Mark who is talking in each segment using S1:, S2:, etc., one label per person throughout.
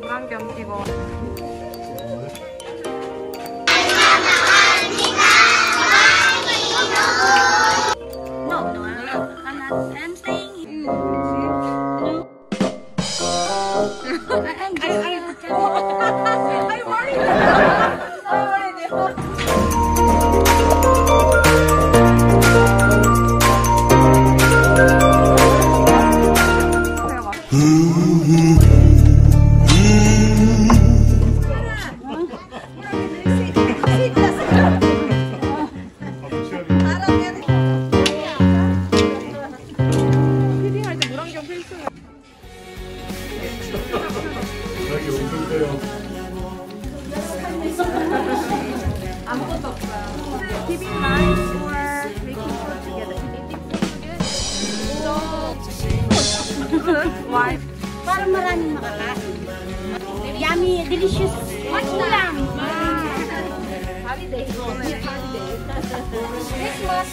S1: 물안경 끼고.
S2: I'm staying.
S1: 피딩할 때 물안경 필수예요.
S3: 여기 오픈돼요.
S1: 아무것도 없어요. Keeping nice or making food together. Good. Why?
S2: Para maraming makakain. Yummy, delicious. Ulam.
S1: Holiday.
S2: Christmas.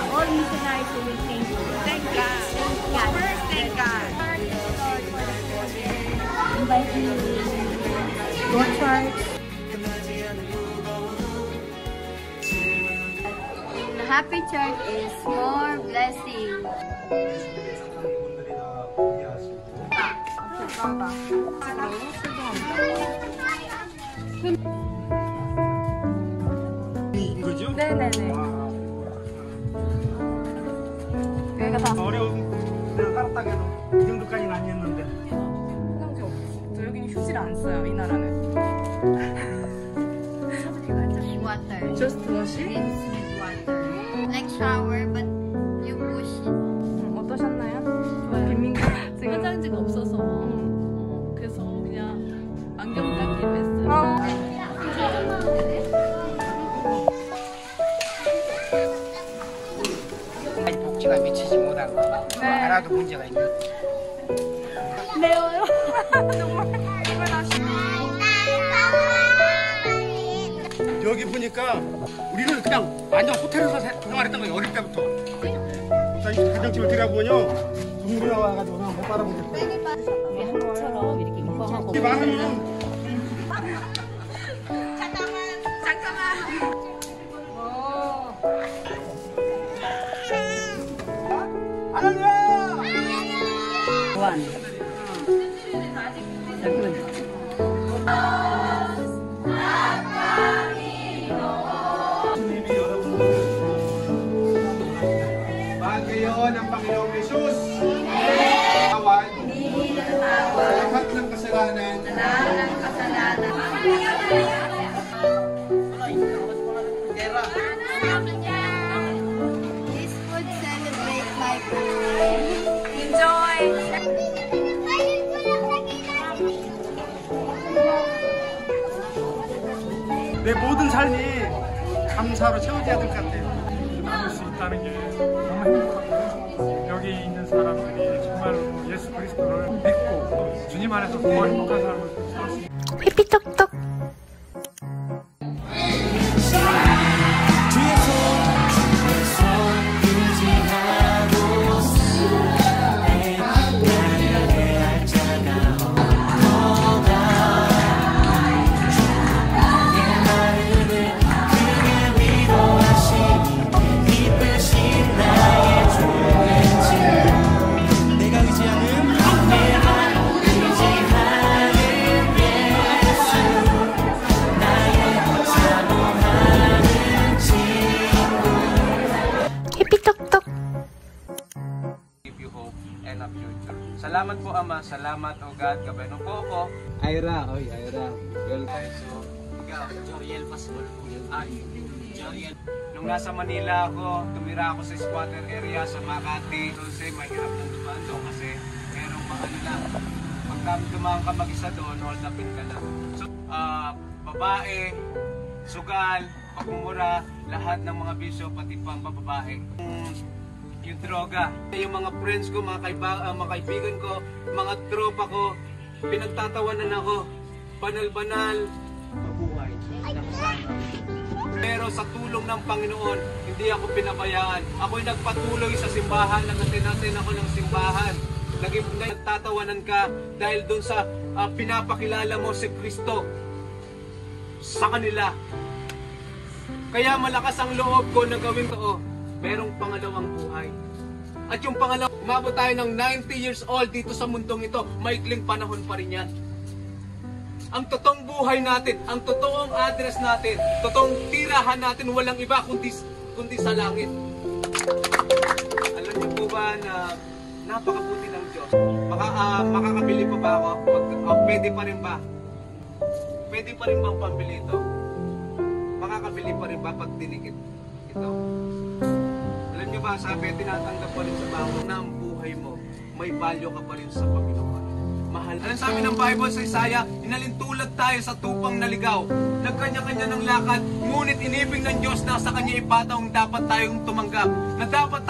S1: All missionaries will thank you. Thank God. First, thank God.
S2: Invite you.
S1: Go church.
S2: The happy church is more blessing.
S3: 이거죠?
S1: 네네네. 여기가 다
S3: 어려운 내가 따뜻하게도 이 정도까지는 아니었는데.
S1: 화장실 없어. 저 여기는 휴지를 안 써요, 이 나라는.
S2: Water.
S1: Just wash it?
S2: Rinse with water. Like shower, but you push it.
S1: 어떠셨나요? 김민규 지금
S4: 화장지가 없어서 그래서 그냥 안경 닦기 뺐어요.
S5: 복지가 미치지 못한 거 하나도 문제가 있는.
S1: 매워요. 정말
S3: 여기 보니까 우리는 그냥 완전 호텔에서 생활했던 거예요. 어릴 때부터. 자, 이 가정집을 들여다보면요. 동물이 나와가지고 그냥 못 바라보겠어요.
S4: 한국처럼 이렇게 이뻐하고
S3: 이게 많으면
S4: 보안.
S3: Magayon ang Panginoong Jesus. Awan. Lahat ng kasalanan.
S2: This food celebrate life.
S1: enjoy.
S3: 내 모든 삶이 감사로 채워져야 될 것 같아요.
S6: 나눌 수 있다는 게 정말 행복하고요. 여기 있는 사람들이 정말로 예수 그리스도를 믿고 주님 안에서 더 행복한 삶을 살 수 있습니다.
S7: 피피톡톡.
S8: 내가 의지하는
S7: Salamat po, Ama. Salamat, O God. Gabay po ako.
S3: Ira.
S7: Okay, so, ikaw, Joriel Pascual. Joriel. Nung nasa Manila ako, tumira ako sa squatter area sa Makati. Kasi mahirap ng dumaan doon kasi merong mga ano lang. Pagka dumaan ka mag-isa doon, hold upin ka lang. So, babae, sugal, pagmumura, lahat ng mga bisyo, pati pang babae. Yung droga. Yung mga friends ko, mga kaibigan ko, mga tropa ko, pinagtatawanan ako, banal-banal, mabuhay. Pero sa tulong ng Panginoon, hindi ako pinabayaan. Ako'y nagpatuloy sa simbahan, nag-attend ako ng simbahan. Nagtatawanan ka dahil doon sa pinapakilala mo si Kristo sa kanila. Kaya malakas ang loob ko na gawin to. Merong pangalawang buhay. At yung pangalawang, umabot tayo ng 90 years old dito sa mundong ito, maikling panahon pa rin yan. Ang totoong buhay natin, ang totoong address natin, totoong tirahan natin, walang iba kundi sa langit. Alam niyo po ba na napakabuti ng Diyos? Makakabili pa ba ako? Pwede pa rin ba? Pwede pa rin bang pambili ito? Makakabili pa rin ba pag dinikit ito? Alam niyo ba, sabi, tinatanggap pa rin sa bangko na ang buhay mo, may value ka pa rin sa Panginoon. Mahal. Alam sa amin ng Bible sa Isaiah, inalintulad tayo sa tupang naligaw. Nagkanya-kanya ng lakad, ngunit inibig ng Diyos na sa Kanya ipataong dapat tayong tumanggap. Na dapat.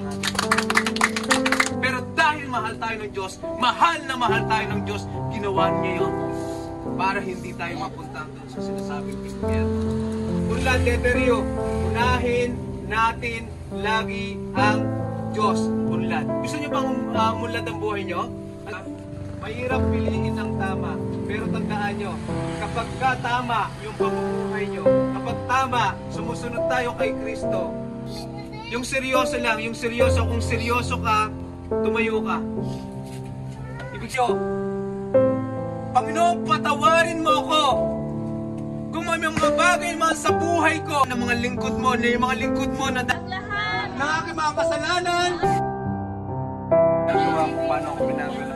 S7: Pero dahil mahal tayo ng Diyos, mahal na mahal tayo ng Diyos, ginawa niya yun para hindi tayo mapunta doon sa sinasabing impyerno. Unlad, Deterio, unahin natin lagi ang Diyos. Unlad. Gusto niyo bang munlad ang buhay niyo? Mahirap piliin ang tama, pero tandaan nyo, kapag tama yung pamumuhay nyo, kapag tama, sumusunod tayo kay Kristo, yung seryoso lang, yung seryoso, kung seryoso ka, tumayo ka. Ibig siyo, Panginoon, patawarin mo ako. Kung may mga bagay man sa buhay ko, na mga lingkod mo, na yung mga lingkod mo na aking mga kasalanan, paano ako pinagano?